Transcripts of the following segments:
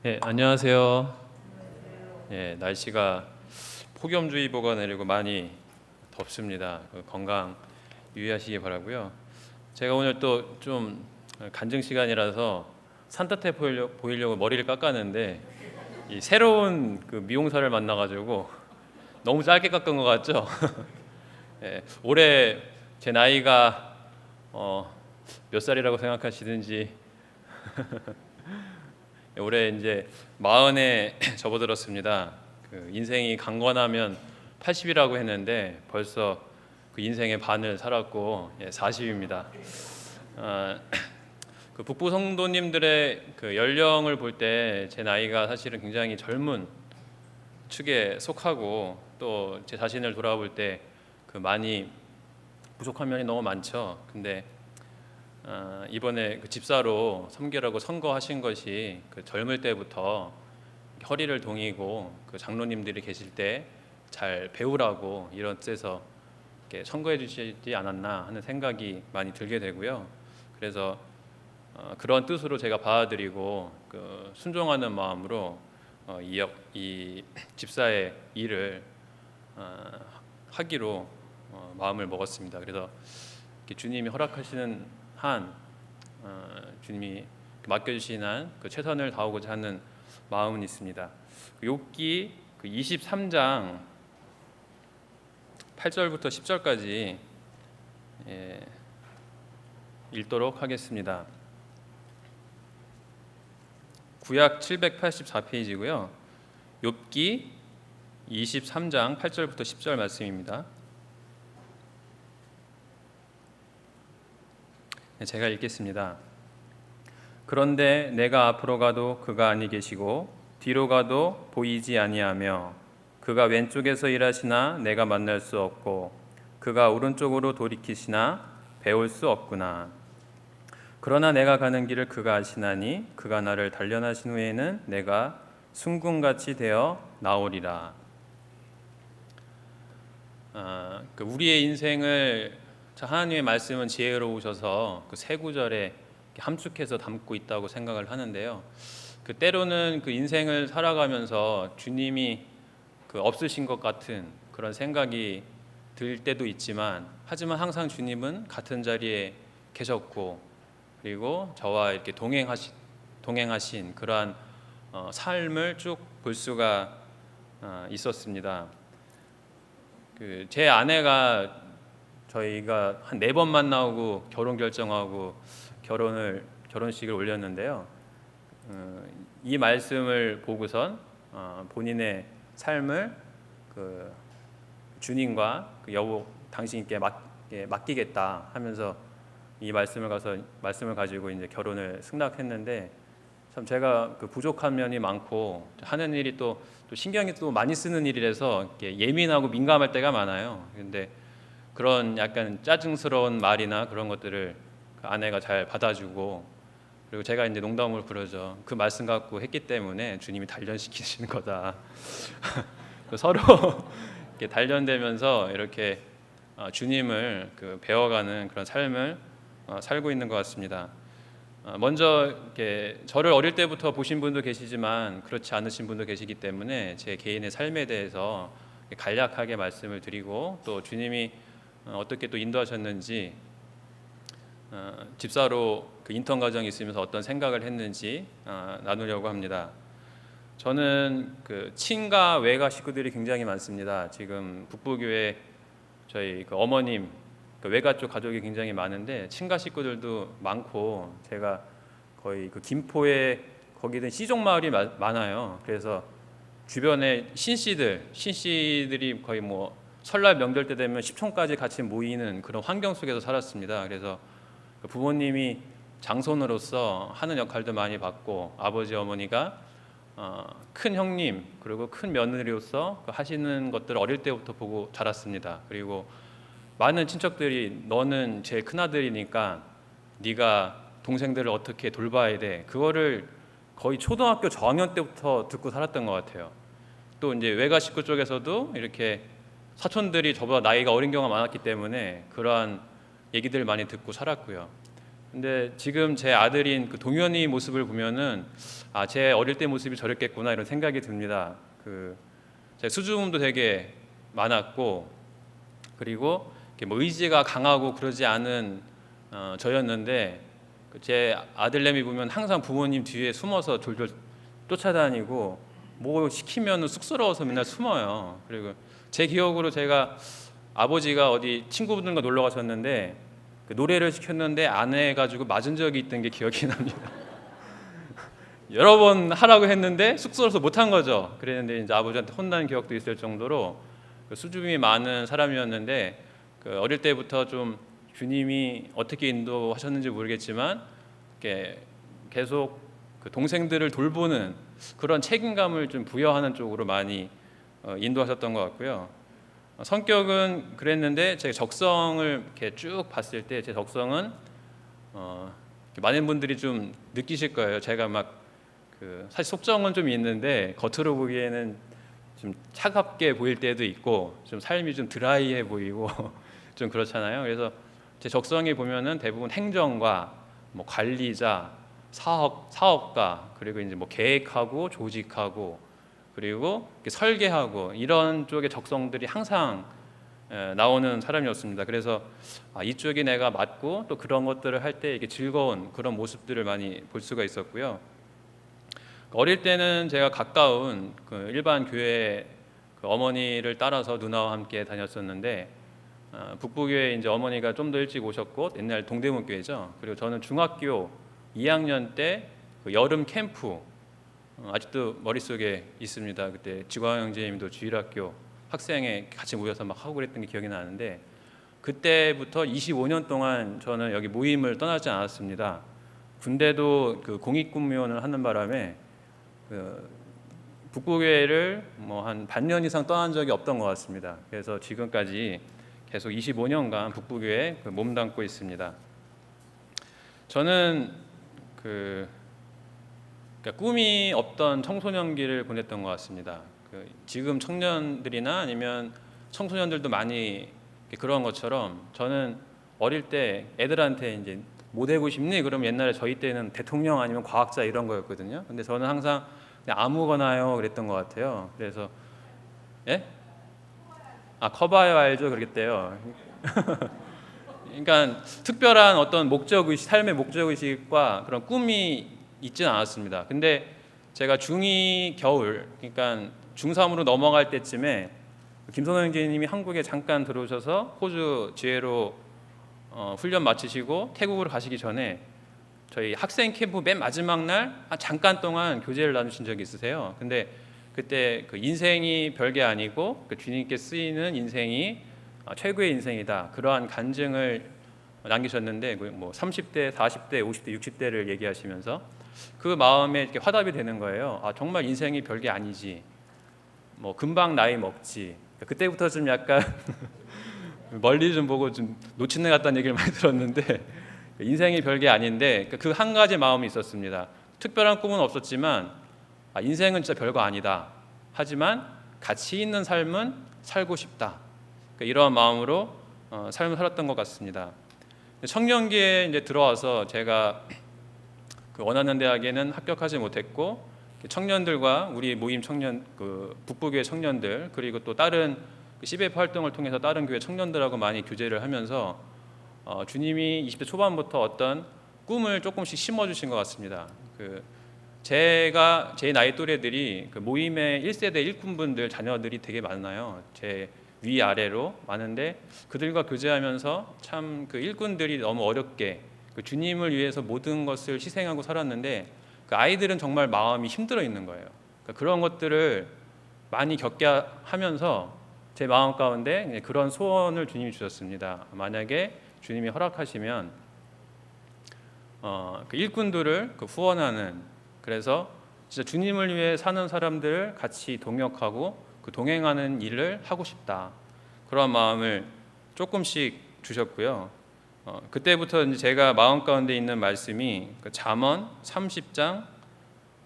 네, 안녕하세요. 날씨가 폭염주의보가 내리고 많이 덥습니다. 건강 유의하시기 바라고요. 제가 오늘 또 좀 간증 시간이라서 산뜻해 보이려고 머리를 깎았는데 이 새로운 그 미용사를 만나가지고 너무 짧게 깎은 것 같죠? 올해 제 나이가 몇 살이라고 생각하시든지 올해 이제 40에 접어들었습니다. 그 인생이 강건하면 80이라고 했는데 벌써 그 인생의 반을 살았고 40입니다. 그 북부 성도님들의 그 연령을 볼 때 제 나이가 사실은 굉장히 젊은 축에 속하고 또 제 자신을 돌아볼 때 그 많이 부족한 면이 너무 많죠. 근데 이번에 그 집사로 섬기라고 선거하신 것이 그 젊을 때부터 허리를 동이고 그 장로님들이 계실 때 잘 배우라고 이런 뜻에서 이렇게 선거해 주시지 않았나 하는 생각이 많이 들게 되고요. 그래서 그런 뜻으로 제가 받아들이고 그 순종하는 마음으로 이 집사의 일을 하기로 마음을 먹었습니다. 그래서 주님이 허락하시는 한 주님이 맡겨주신 한 그 최선을 다하고자 하는 마음은 있습니다. 욥기 그 23장 8절부터 10절까지 읽도록 하겠습니다. 구약 784페이지고요. 욥기 23장 8절부터 10절 말씀입니다. 제가 읽겠습니다. 그런데 내가 앞으로 가도 그가 아니 계시고 뒤로 가도 보이지 아니하며 그가 왼쪽에서 일하시나 내가 만날 수 없고 그가 오른쪽으로 돌이키시나 배울 수 없구나. 그러나 내가 가는 길을 그가 아시나니 그가 나를 단련하신 후에는 내가 순금같이 되어 나오리라. 우리의 인생을 하나님의 말씀은 지혜로우셔서 그 세 구절에 함축해서 담고 있다고 생각을 하는데요. 그 때로는 그 인생을 살아가면서 주님이 그 없으신 것 같은 그런 생각이 들 때도 있지만, 하지만 항상 주님은 같은 자리에 계셨고, 그리고 저와 이렇게 동행하신 그러한 삶을 쭉 볼 수가 있었습니다. 그 제 아내가 저희가 한 4번 만나고 결혼 결정하고 결혼식을 올렸는데요. 이 말씀을 보고선 본인의 삶을 그 주님과 그 여보 당신께 맡기겠다 하면서 이 말씀을 가지고 이제 결혼을 승낙했는데, 참 제가 그 부족한 면이 많고 하는 일이 또 신경이 또 많이 쓰는 일이라서 예민하고 민감할 때가 많아요. 근데 그런 약간 짜증스러운 말이나 그런 것들을 아내가 잘 받아주고, 그리고 제가 이제 농담으로 그러죠. 그 말씀 갖고 했기 때문에 주님이 단련시키시는 거다. 서로 이렇게 단련되면서 이렇게 주님을 그 배워가는 그런 삶을 살고 있는 것 같습니다. 먼저 이렇게 저를 어릴 때부터 보신 분도 계시지만 그렇지 않으신 분도 계시기 때문에 제 개인의 삶에 대해서 간략하게 말씀을 드리고, 또 주님이 어떻게 또 인도하셨는지, 집사로 그 인턴 과정이 있으면서 어떤 생각을 했는지 나누려고 합니다. 저는 그 친가 외가 식구들이 굉장히 많습니다. 지금 북부교회 저희 그 어머님 그 외가 쪽 가족이 굉장히 많은데 친가 식구들도 많고, 제가 거의 그 김포에 거기는 시종 마을이 많아요. 그래서 주변에 신씨들이 거의 뭐 설날 명절 때 되면 10촌까지 같이 모이는 그런 환경 속에서 살았습니다. 그래서 부모님이 장손으로서 하는 역할도 많이 받고, 아버지 어머니가 큰 형님 그리고 큰 며느리로서 하시는 것들을 어릴 때부터 보고 자랐습니다. 그리고 많은 친척들이 너는 제일 큰 아들이니까 네가 동생들을 어떻게 돌봐야 돼, 그거를 거의 초등학교 저학년 때부터 듣고 살았던 것 같아요. 또 이제 외가 식구 쪽에서도 이렇게 사촌들이 저보다 나이가 어린 경우가 많았기 때문에 그러한 얘기들을 많이 듣고 살았고요. 근데 지금 제 아들인 그 동현이 모습을 보면은 제 어릴 때 모습이 저랬겠구나 이런 생각이 듭니다. 제 수줍음도 되게 많았고, 그리고 이렇게 뭐 의지가 강하고 그러지 않은 저였는데, 제 아들내미 보면 항상 부모님 뒤에 숨어서 졸졸 쫓아다니고 뭐 시키면 쑥스러워서 맨날 숨어요. 그리고 제 기억으로 제가 아버지가 어디 친구분들과 놀러 가셨는데 그 노래를 시켰는데 안 해가지고 맞은 적이 있던 게 기억이 납니다. 여러 번 하라고 했는데 쑥스러워서 못한 거죠. 그랬는데 이제 아버지한테 혼난 기억도 있을 정도로 수줍음이 많은 사람이었는데, 어릴 때부터 좀 주님이 어떻게 인도하셨는지 모르겠지만 이렇게 계속 그 동생들을 돌보는 그런 책임감을 좀 부여하는 쪽으로 많이 인도하셨던 것 같고요. 성격은 그랬는데 제 적성을 이렇게 쭉 봤을 때 제 적성은 많은 분들이 좀 느끼실 거예요. 제가 막 사실 속정은 좀 있는데 겉으로 보기에는 좀 차갑게 보일 때도 있고 좀 삶이 좀 드라이해 보이고 좀 그렇잖아요. 그래서 제 적성이 보면은 대부분 행정과 뭐 관리자, 사업가, 그리고 이제 뭐 계획하고 조직하고 그리고 설계하고 이런 쪽의 적성들이 항상 나오는 사람이었습니다. 그래서 이쪽이 내가 맞고 또 그런 것들을 할 때 이게 즐거운 그런 모습들을 많이 볼 수가 있었고요. 어릴 때는 제가 가까운 그 일반 교회 그 어머니를 따라서 누나와 함께 다녔었는데, 북부교회 이제 어머니가 좀 더 일찍 오셨고 옛날 동대문 교회죠. 그리고 저는 중학교 2학년 때 그 여름 캠프 아직도 머릿속에 있습니다. 그때 지광 형제님도 주일학교 학생회 같이 모여서 막 하고 그랬던 게 기억이 나는데, 그때부터 25년 동안 저는 여기 모임을 떠나지 않았습니다. 군대도 그 공익근무원을 하는 바람에 북부교회를 뭐 한 반년 이상 떠난 적이 없던 것 같습니다. 그래서 지금까지 계속 25년간 북부교회에 몸담고 있습니다. 저는 그러니까 꿈이 없던 청소년기를 보냈던 것 같습니다. 지금 청년들이나 아니면 청소년들도 많이 그런 것처럼 저는 어릴 때 애들한테 이제 뭐 되고 싶니? 그러면 옛날에 저희 때는 대통령 아니면 과학자 이런 거였거든요. 근데 저는 항상 그냥 아무거나요 그랬던 것 같아요. 그래서 예? 커봐요 알죠? 그러겠대요. 그러니까 특별한 어떤 목적의식, 삶의 목적의식과 그런 꿈이 있지는 않았습니다. 근데 제가 중2 겨울, 그러니까 중3으로 넘어갈 때쯤에 김선호 형제님이 한국에 잠깐 들어오셔서 호주 지혜로 훈련 마치시고 태국으로 가시기 전에 저희 학생 캠프 맨 마지막 날 잠깐 동안 교제를 나누신 적이 있으세요. 근데 그때 그 인생이 별게 아니고 그 주님께 쓰이는 인생이 최고의 인생이다, 그러한 간증을 남기셨는데 뭐 30대, 40대, 50대, 60대를 얘기하시면서 그 마음에 이렇게 화답이 되는 거예요. 정말 인생이 별게 아니지, 뭐 금방 나이 먹지. 그때부터 좀 약간 멀리 좀 보고 좀 놓치는 것 같다는 얘기를 많이 들었는데, 인생이 별게 아닌데 그 한 가지 마음이 있었습니다. 특별한 꿈은 없었지만 인생은 진짜 별거 아니다, 하지만 가치 있는 삶은 살고 싶다, 이러한 마음으로 삶을 살았던 것 같습니다. 청년기에 이제 들어와서 제가 그 원하는 대학에는 합격하지 못했고, 청년들과 우리 모임 청년, 그 북부교회 청년들, 그리고 또 다른 CBF 활동을 통해서 다른 교회 청년들하고 많이 교제를 하면서 주님이 20대 초반부터 어떤 꿈을 조금씩 심어주신 것 같습니다. 제가 제 나이 또래들이 그 모임의 1세대 일꾼분들 자녀들이 되게 많아요. 제 위아래로 많은데 그들과 교제하면서 참 그 일꾼들이 너무 어렵게 그 주님을 위해서 모든 것을 희생하고 살았는데 그 아이들은 정말 마음이 힘들어 있는 거예요. 그런 것들을 많이 겪게 하면서 제 마음 가운데 그런 소원을 주님이 주셨습니다. 만약에 주님이 허락하시면 그 일꾼들을 후원하는, 그래서 진짜 주님을 위해 사는 사람들을 같이 동역하고 그 동행하는 일을 하고 싶다, 그런 마음을 조금씩 주셨고요. 그때부터 이제 제가 마음 가운데 있는 말씀이 그 잠언 30장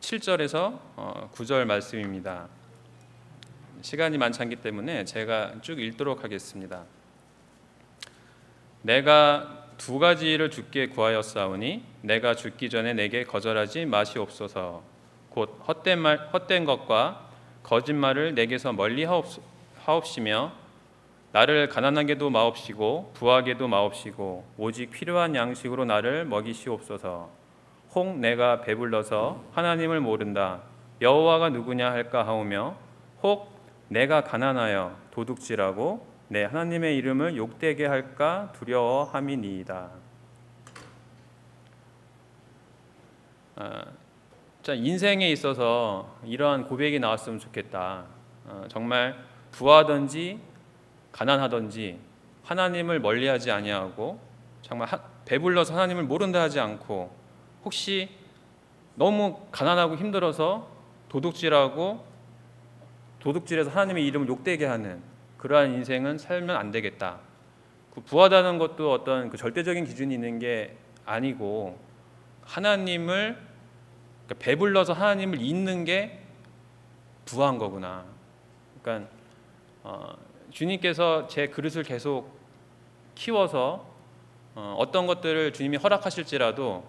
7절에서 9절 말씀입니다. 시간이 많지 않기 때문에 제가 쭉 읽도록 하겠습니다. 내가 두 가지를 주께 구하였사오니 내가 죽기 전에 내게 거절하지 마시옵소서. 곧 헛된 것과 거짓말을 내게서 멀리 하옵시며 나를 가난하게도 마옵시고 부하게도 마옵시고 오직 필요한 양식으로 나를 먹이시옵소서. 혹 내가 배불러서 하나님을 모른다 여호와가 누구냐 할까 하오며 혹 내가 가난하여 도둑질하고 내 하나님의 이름을 욕되게 할까 두려워함이니이다. 자, 인생에 있어서 이러한 고백이 나왔으면 좋겠다. 정말 부하든지 가난하든지 하나님을 멀리하지 아니하고 정말 배불러서 하나님을 모른다 하지 않고 혹시 너무 가난하고 힘들어서 도둑질해서 하나님의 이름을 욕되게 하는 그러한 인생은 살면 안 되겠다. 그 부하다는 것도 어떤 그 절대적인 기준이 있는 게 아니고 하나님을 그러니까 배불러서 하나님을 잊는 게 부한 거구나. 그러니까 주님께서 제 그릇을 계속 키워서 어떤 것들을 주님이 허락하실지라도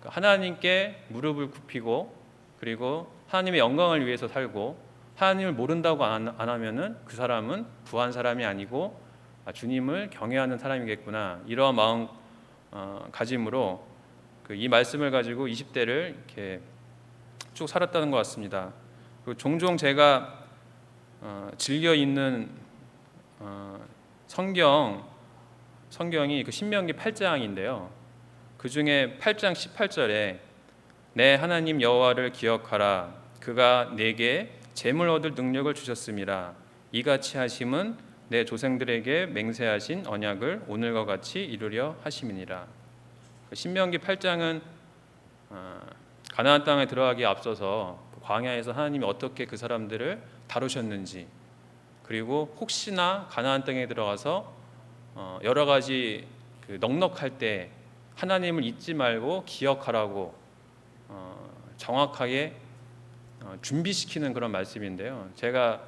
하나님께 무릎을 굽히고 그리고 하나님의 영광을 위해서 살고 하나님을 모른다고 안 하면은 그 사람은 부한 사람이 아니고 주님을 경외하는 사람이겠구나. 이러한 마음 가짐으로 이 말씀을 가지고 20대를 이렇게 쭉 살았다는 것 같습니다. 그리고 종종 제가 즐겨 읽는 성경이 그 신명기 8장인데요. 그 중에 8장 18절에 내 하나님 여호와를 기억하라. 그가 내게 재물 얻을 능력을 주셨음이라. 이같이 하심은 내 조상들에게 맹세하신 언약을 오늘과 같이 이루려 하심이니라. 신명기 8장은 가나안 땅에 들어가기에 앞서서 광야에서 하나님이 어떻게 그 사람들을 다루셨는지 그리고 혹시나 가나안 땅에 들어가서 여러 가지 그 넉넉할 때 하나님을 잊지 말고 기억하라고 정확하게 준비시키는 그런 말씀인데요. 제가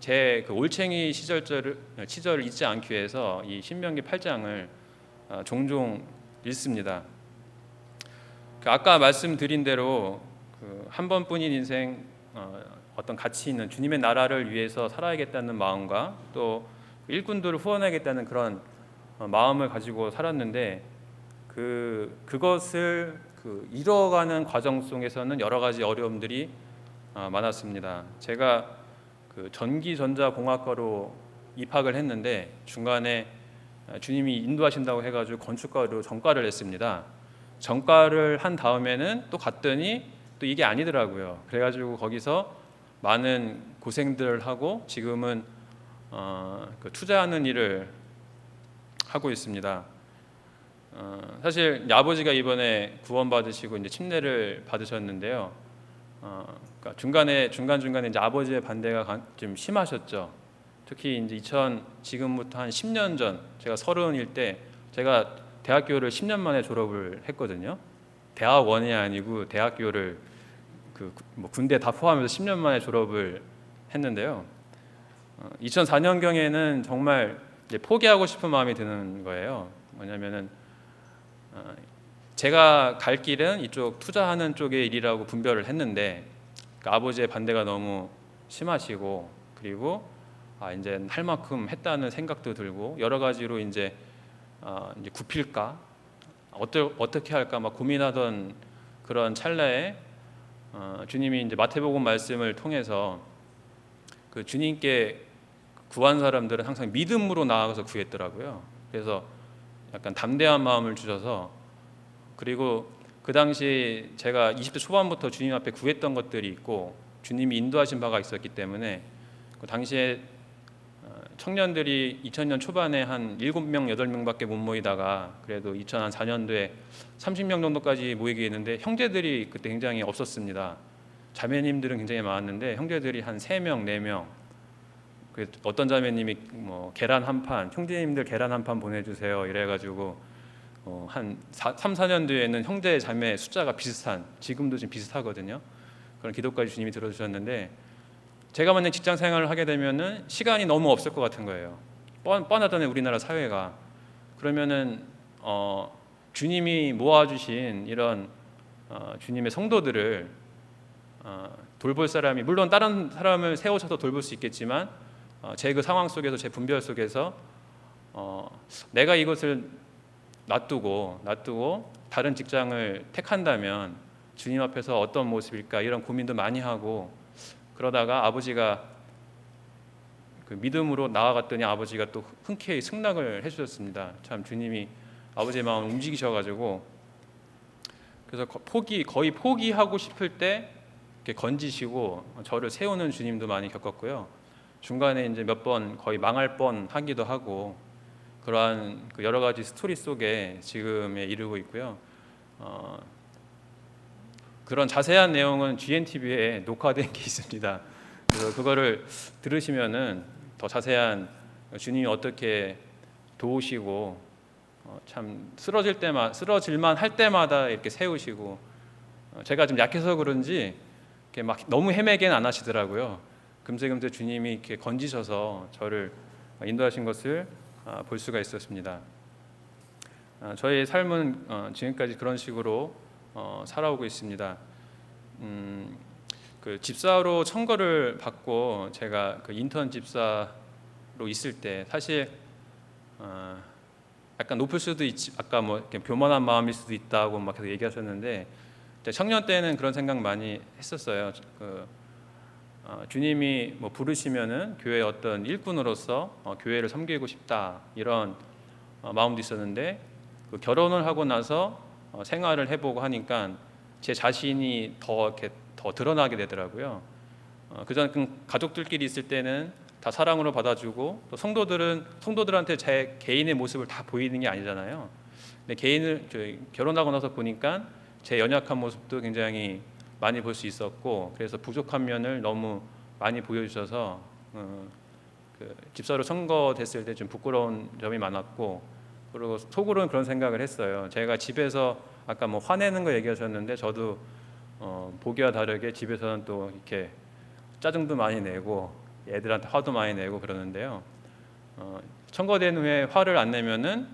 제 그 올챙이 시절을 잊지 않기 위해서 이 신명기 8장을 종종 읽습니다. 아까 말씀드린 대로 한 번뿐인 인생 어떤 가치 있는 주님의 나라를 위해서 살아야겠다는 마음과 또 일꾼들을 후원하겠다는 그런 마음을 가지고 살았는데 그것을 이뤄가는 과정 속에서는 여러 가지 어려움들이 많았습니다. 제가 전기전자공학과로 입학을 했는데 중간에 주님이 인도하신다고 해가지고 건축과로 전과를 했습니다. 전과를 한 다음에는 또 갔더니 또 이게 아니더라고요. 그래가지고 거기서 많은 고생들을 하고 지금은 투자하는 일을 하고 있습니다. 사실 아버지가 이번에 구원받으시고 이제 침례를 받으셨는데요. 그러니까 중간중간에 이제 아버지의 반대가 좀 심하셨죠. 특히 이제 지금부터 한 10년 전 제가 30일 때 제가 대학교를 10년 만에 졸업을 했거든요. 대학원이 아니고 대학교를 군대 다 포함해서 10년 만에 졸업을 했는데요. 2004년경에는 정말 이제 포기하고 싶은 마음이 드는 거예요. 뭐냐면은 제가 갈 길은 이쪽 투자하는 쪽의 일이라고 분별을 했는데 아버지의 반대가 너무 심하시고 그리고 이제 할 만큼 했다는 생각도 들고 여러 가지로 이제 굽힐까 어떻게 할까 막 고민하던 그런 찰나에 주님이 이제 마태복음 말씀을 통해서 그 주님께 구한 사람들은 항상 믿음으로 나아가서 구했더라고요. 그래서 약간 담대한 마음을 주셔서 그리고 그 당시 제가 20대 초반부터 주님 앞에 구했던 것들이 있고 주님이 인도하신 바가 있었기 때문에 그 당시에 청년들이 2000년 초반에 한 7명, 8명밖에 못 모이다가 그래도 2004년도에 30명 정도까지 모이게 했는데 형제들이 그때 굉장히 없었습니다. 자매님들은 굉장히 많았는데 형제들이 한 3명, 4명. 어떤 자매님이 계란 한 판, 형제님들 계란 한 판 보내주세요 이래가지고 한 3, 4년도에는 형제 자매 숫자가 비슷한 지금도 좀 비슷하거든요. 그런 기도까지 주님이 들어주셨는데 제가 만약 직장 생활을 하게 되면은 시간이 너무 없을 것 같은 거예요. 뻔하잖아요 우리나라 사회가. 그러면은 주님이 모아주신 이런 주님의 성도들을 돌볼 사람이, 물론 다른 사람을 세우셔서 돌볼 수 있겠지만 제 그 상황 속에서, 제 분별 속에서 내가 이것을 놔두고 다른 직장을 택한다면 주님 앞에서 어떤 모습일까, 이런 고민도 많이 하고, 그러다가 아버지가 그 믿음으로 나아갔더니 아버지가 또 흔쾌히 승낙을 해주셨습니다. 참 주님이 아버지의 마음을 움직이셔가지고, 그래서 거의 포기하고 싶을 때 이렇게 건지시고 저를 세우는 주님도 많이 겪었고요. 중간에 이제 몇 번 거의 망할 뻔 하기도 하고, 그러한 그 여러 가지 스토리 속에 지금에 이르고 있고요. 그런 자세한 내용은 GNTV에 녹화된 게 있습니다. 그래서 그거를 들으시면은 더 자세한 주님이 어떻게 도우시고, 참 쓰러질만 할 때마다 이렇게 세우시고, 제가 좀 약해서 그런지 이렇게 막 너무 헤매게는 안 하시더라고요. 금세금세 주님이 이렇게 건지셔서 저를 인도하신 것을 볼 수가 있었습니다. 저의 삶은 지금까지 그런 식으로 살아오고 있습니다. 그 집사로 청거를 받고 제가 그 인턴 집사로 있을 때 사실 약간 높을 수도 있지, 아까 뭐 이렇게 교만한 마음일 수도 있다고 막 계속 얘기하셨는데, 청년 때는 그런 생각 많이 했었어요. 주님이 뭐 부르시면은 교회 어떤 일꾼으로서 교회를 섬기고 싶다, 이런 마음도 있었는데, 그 결혼을 하고 나서 생활을 해보고 하니까 제 자신이 더 드러나게 되더라고요. 그전 가족들끼리 있을 때는 다 사랑으로 받아주고, 또 성도들한테 제 개인의 모습을 다 보이는 게 아니잖아요. 근데 결혼하고 나서 보니까 제 연약한 모습도 굉장히 많이 볼 수 있었고, 그래서 부족한 면을 너무 많이 보여주셔서 그 집사로 선거됐을 때 좀 부끄러운 점이 많았고, 그리고 속으로는 그런 생각을 했어요. 제가 집에서 아까 뭐 화내는 거 얘기하셨는데, 저도 보기와 다르게 집에서는 또 이렇게 짜증도 많이 내고 애들한테 화도 많이 내고 그러는데요. 선거된 후에 화를 안 내면은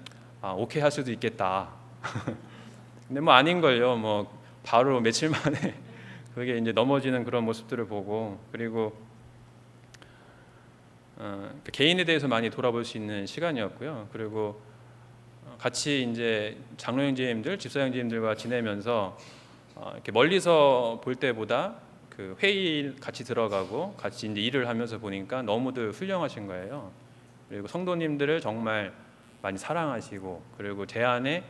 오케이 할 수도 있겠다. 근데 뭐 아닌걸요. 뭐 바로 며칠 만에 그게 이제 넘어지는 그런 모습들을 보고, 그리고 개인에 대해서 많이 돌아볼 수 있는 시간이었고요. 그리고 같이 이제 장로 형제님들, 집사 형제님들과 지내면서 이렇게 멀리서 볼 때보다 그 회의 같이 들어가고 같이 이제 일을 하면서 보니까 너무들 훌륭하신 거예요. 그리고 성도님들을 정말 많이 사랑하시고, 그리고 제 안에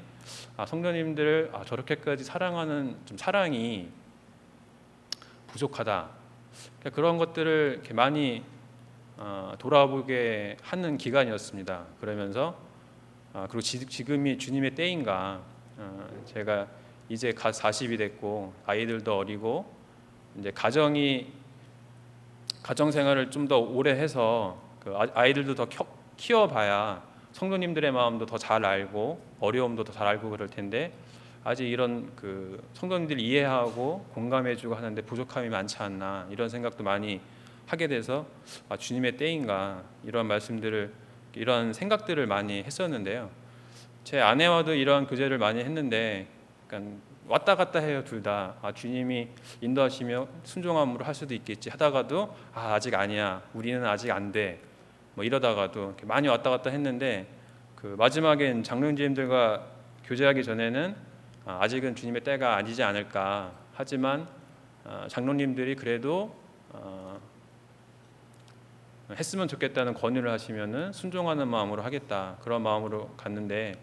성도님들을 저렇게까지 사랑하는 좀 사랑이 부족하다. 그러니까 그런 것들을 이렇게 많이 돌아보게 하는 기간이었습니다. 그러면서 그리고 지금이 주님의 때인가. 제가 이제 갓 40이 됐고 아이들도 어리고, 이제 가정 생활을 좀 더 오래 해서 그 아이들도 더 키워봐야 성도님들의 마음도 더 잘 알고 어려움도 더 잘 알고 그럴 텐데, 아직 이런 그 성도님들 이해하고 공감해주고 하는데 부족함이 많지 않나, 이런 생각도 많이 하게 돼서 주님의 때인가, 이런 생각들을 많이 했었는데요. 제 아내와도 이런 교제를 많이 했는데, 그러니까 왔다 갔다 해요, 둘 다. 주님이 인도하시며 순종함으로 할 수도 있겠지 하다가도 아직 아니야, 우리는 아직 안 돼, 뭐 이러다가도 이렇게 많이 왔다 갔다 했는데, 그 마지막엔 장로님들과 교제하기 전에는 아직은 주님의 때가 아니지 않을까, 하지만 장로님들이 그래도 했으면 좋겠다는 권유를 하시면은 순종하는 마음으로 하겠다, 그런 마음으로 갔는데,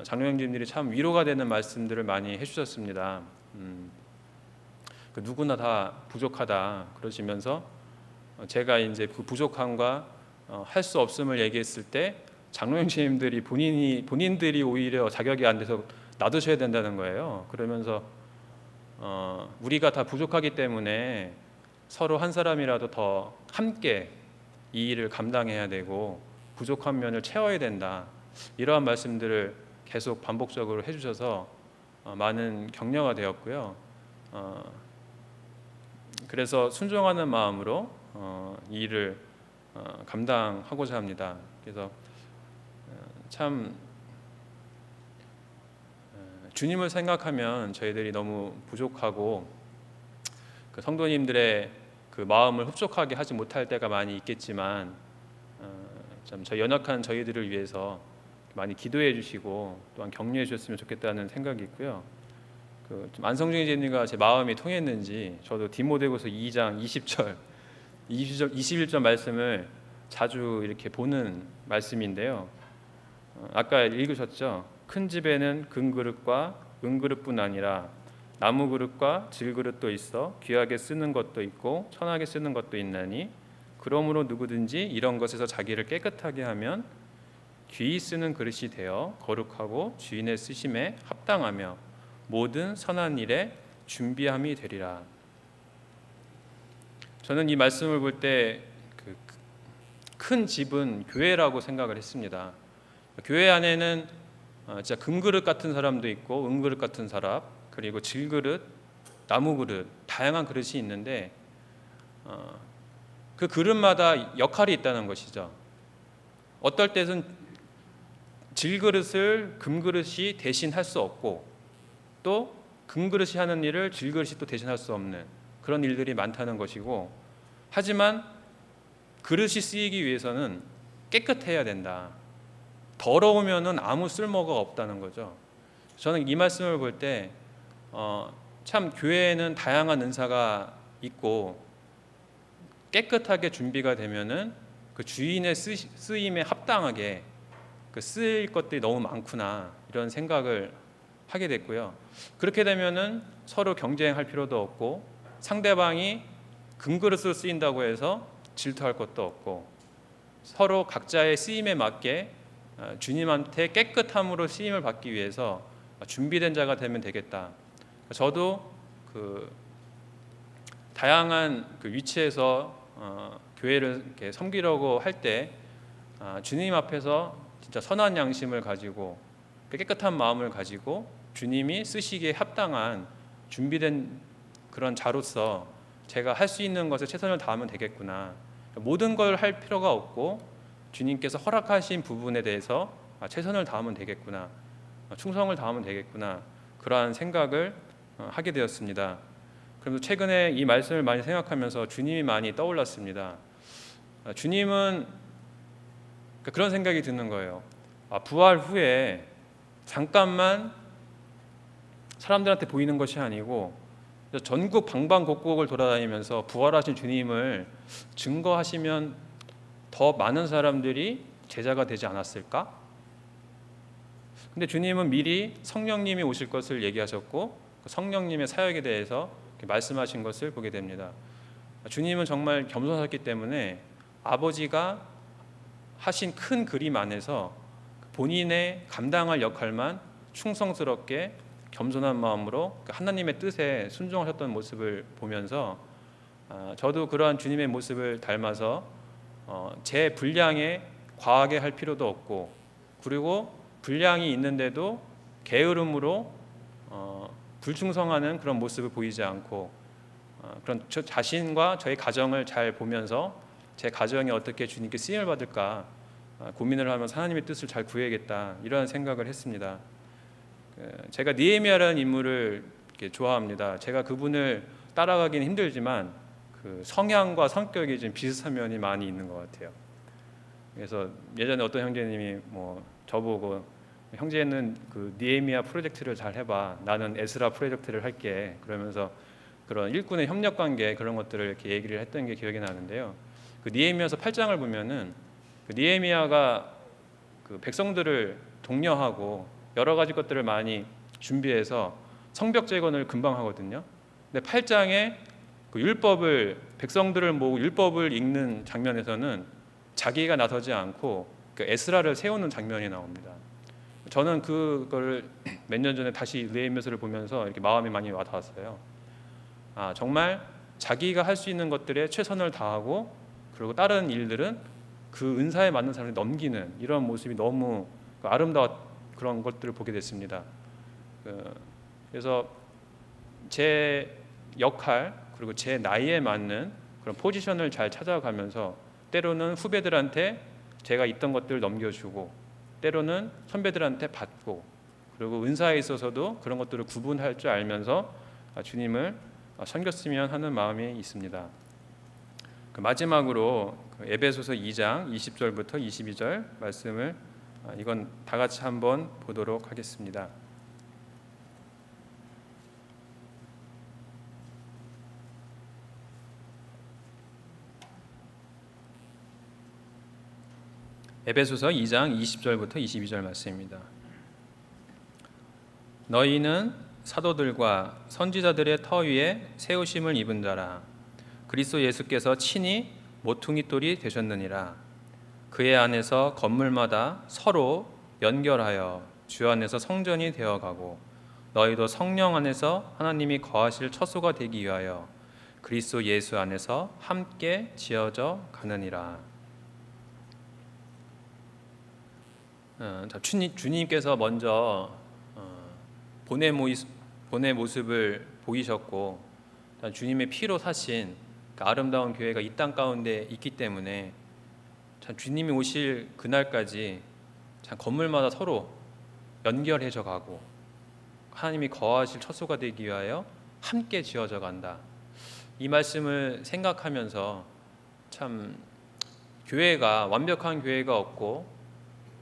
장로 형제님들이 참 위로가 되는 말씀들을 많이 해주셨습니다. 누구나 다 부족하다 그러시면서, 제가 이제 그 부족함과 할 수 없음을 얘기했을 때 장로 형제님들이 본인들이 오히려 자격이 안 돼서 놔두셔야 된다는 거예요. 그러면서 우리가 다 부족하기 때문에 서로 한 사람이라도 더 함께 이 일을 감당해야 되고 부족한 면을 채워야 된다, 이러한 말씀들을 계속 반복적으로 해주셔서 많은 격려가 되었고요. 그래서 순종하는 마음으로 이 일을 감당하고자 합니다. 그래서 참 주님을 생각하면 저희들이 너무 부족하고 그 성도님들의 그 마음을 흡족하게 하지 못할 때가 많이 있겠지만 좀 저희 연약한 저희들을 위해서 많이 기도해 주시고 또한 격려해 주셨으면 좋겠다는 생각이 있고요. 좀 안성중 제님과 제 마음이 통했는지 저도 디모데후서 2장 20절, 21절 말씀을 자주 이렇게 보는 말씀인데요. 아까 읽으셨죠? 큰 집에는 금그릇과 은그릇뿐 아니라 나무 그릇과 질그릇도 있어 귀하게 쓰는 것도 있고 천하게 쓰는 것도 있나니 그러므로 누구든지 이런 것에서 자기를 깨끗하게 하면 귀히 쓰는 그릇이 되어 거룩하고 주인의 쓰심에 합당하며 모든 선한 일에 준비함이 되리라. 저는 이 말씀을 볼 때 큰 집은 교회라고 생각을 했습니다. 교회 안에는 진짜 금그릇 같은 사람도 있고 은그릇 같은 사람, 그리고 질그릇, 나무 그릇, 다양한 그릇이 있는데 그 그릇마다 역할이 있다는 것이죠. 어떨 때는 질그릇을 금그릇이 대신할 수 없고 또 금그릇이 하는 일을 질그릇이 또 대신할 수 없는 그런 일들이 많다는 것이고, 하지만 그릇이 쓰이기 위해서는 깨끗해야 된다. 더러우면은 아무 쓸모가 없다는 거죠. 저는 이 말씀을 볼 때 참 교회에는 다양한 은사가 있고 깨끗하게 준비가 되면은 그 주인의 쓰임에 합당하게 쓰일 것들이 너무 많구나 이런 생각을 하게 됐고요. 그렇게 되면은 서로 경쟁할 필요도 없고 상대방이 금그릇으로 쓰인다고 해서 질투할 것도 없고 서로 각자의 쓰임에 맞게 주님한테 깨끗함으로 쓰임을 받기 위해서 준비된 자가 되면 되겠다. 저도 다양한 위치에서 교회를 이렇게 섬기려고 할 때 주님 앞에서 진짜 선한 양심을 가지고 깨끗한 마음을 가지고 주님이 쓰시기에 합당한 준비된 그런 자로서 제가 할 수 있는 것에 최선을 다하면 되겠구나. 모든 걸 할 필요가 없고 주님께서 허락하신 부분에 대해서 최선을 다하면 되겠구나, 충성을 다하면 되겠구나, 그러한 생각을 하게 되었습니다. 그래서 최근에 이 말씀을 많이 생각하면서 주님이 많이 떠올랐습니다. 주님은 그런 생각이 드는 거예요. 부활 후에 잠깐만 사람들한테 보이는 것이 아니고 전국 방방곡곡을 돌아다니면서 부활하신 주님을 증거하시면 더 많은 사람들이 제자가 되지 않았을까? 근데 주님은 미리 성령님이 오실 것을 얘기하셨고 성령님의 사역에 대해서 말씀하신 것을 보게 됩니다. 주님은 정말 겸손하셨기 때문에 아버지가 하신 큰 그림 안에서 본인의 감당할 역할만 충성스럽게 겸손한 마음으로 하나님의 뜻에 순종하셨던 모습을 보면서 저도 그러한 주님의 모습을 닮아서 제 분량에 과하게 할 필요도 없고, 그리고 분량이 있는데도 게으름으로 불충성하는 그런 모습을 보이지 않고 그런 저 자신과 저의 가정을 잘 보면서 제 가정이 어떻게 주님께 쓰임을 받을까 고민을 하면서 하나님의 뜻을 잘 구해야겠다 이런 생각을 했습니다. 제가 느헤미야라는 인물을 좋아합니다. 제가 그분을 따라가기는 힘들지만 그 성향과 성격이 좀 비슷한 면이 많이 있는 것 같아요. 그래서 예전에 어떤 형제님이 저보고 형제는 그 느헤미야 프로젝트를 잘 해봐, 나는 에스라 프로젝트를 할게, 그러면서 그런 일꾼의 협력 관계 그런 것들을 이렇게 얘기를 했던 게 기억이 나는데요. 그 느헤미야서 8장을 보면은 그 느헤미야가 그 백성들을 독려하고 여러 가지 것들을 많이 준비해서 성벽 재건을 금방 하거든요. 근데 8장에 그 율법을 백성들을 모으고 율법을 읽는 장면에서는 자기가 나서지 않고 그 에스라를 세우는 장면이 나옵니다. 저는 그걸 몇 년 전에 다시 느헤미야서를 보면서 이렇게 마음이 많이 와닿았어요. 정말 자기가 할 수 있는 것들에 최선을 다하고 그리고 다른 일들은 그 은사에 맞는 사람을 넘기는 이런 모습이 너무 아름다운 그런 것들을 보게 됐습니다. 그래서 제 역할 그리고 제 나이에 맞는 그런 포지션을 잘 찾아가면서 때로는 후배들한테 제가 있던 것들을 넘겨주고 때로는 선배들한테 받고 그리고 은사에 있어서도 그런 것들을 구분할 줄 알면서 주님을 섬겼으면 하는 마음이 있습니다. 마지막으로 에베소서 2장 20절부터 22절 말씀을 이건 다 같이 한번 보도록 하겠습니다. 에베소서 2장 20절부터 22절 말씀입니다. 너희는 사도들과 선지자들의 터 위에 세우심을 입은 자라. 그리스도 예수께서 친히 모퉁이 돌이 되셨느니라. 그의 안에서 건물마다 서로 연결하여 주 안에서 성전이 되어가고 너희도 성령 안에서 하나님이 거하실 처소가 되기 위하여 그리스도 예수 안에서 함께 지어져 가느니라. 주님께서 먼저 본의 모습을 보이셨고 주님의 피로 사신 아름다운 교회가 이 땅 가운데 있기 때문에 참 주님이 오실 그날까지 참 건물마다 서로 연결해져 가고 하나님이 거하실 처소가 되기 위하여 함께 지어져 간다. 이 말씀을 생각하면서 참 교회가 완벽한 교회가 없고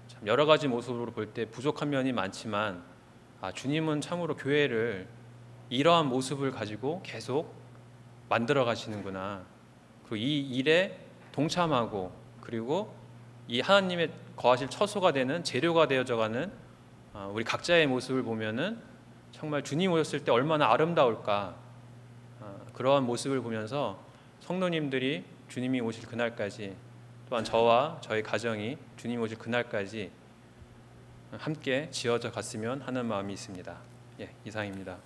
참 여러 가지 모습으로 볼 때 부족한 면이 많지만 주님은 참으로 교회를 이러한 모습을 가지고 계속 만들어 가시는구나. 그리고 이 일에 동참하고 그리고 이 하나님의 거하실 처소가 되는 재료가 되어져가는 우리 각자의 모습을 보면은 정말 주님 오셨을 때 얼마나 아름다울까. 그러한 모습을 보면서 성도님들이 주님이 오실 그날까지 또한 저와 저희 가정이 주님 오실 그날까지 함께 지어져 갔으면 하는 마음이 있습니다. 이상입니다.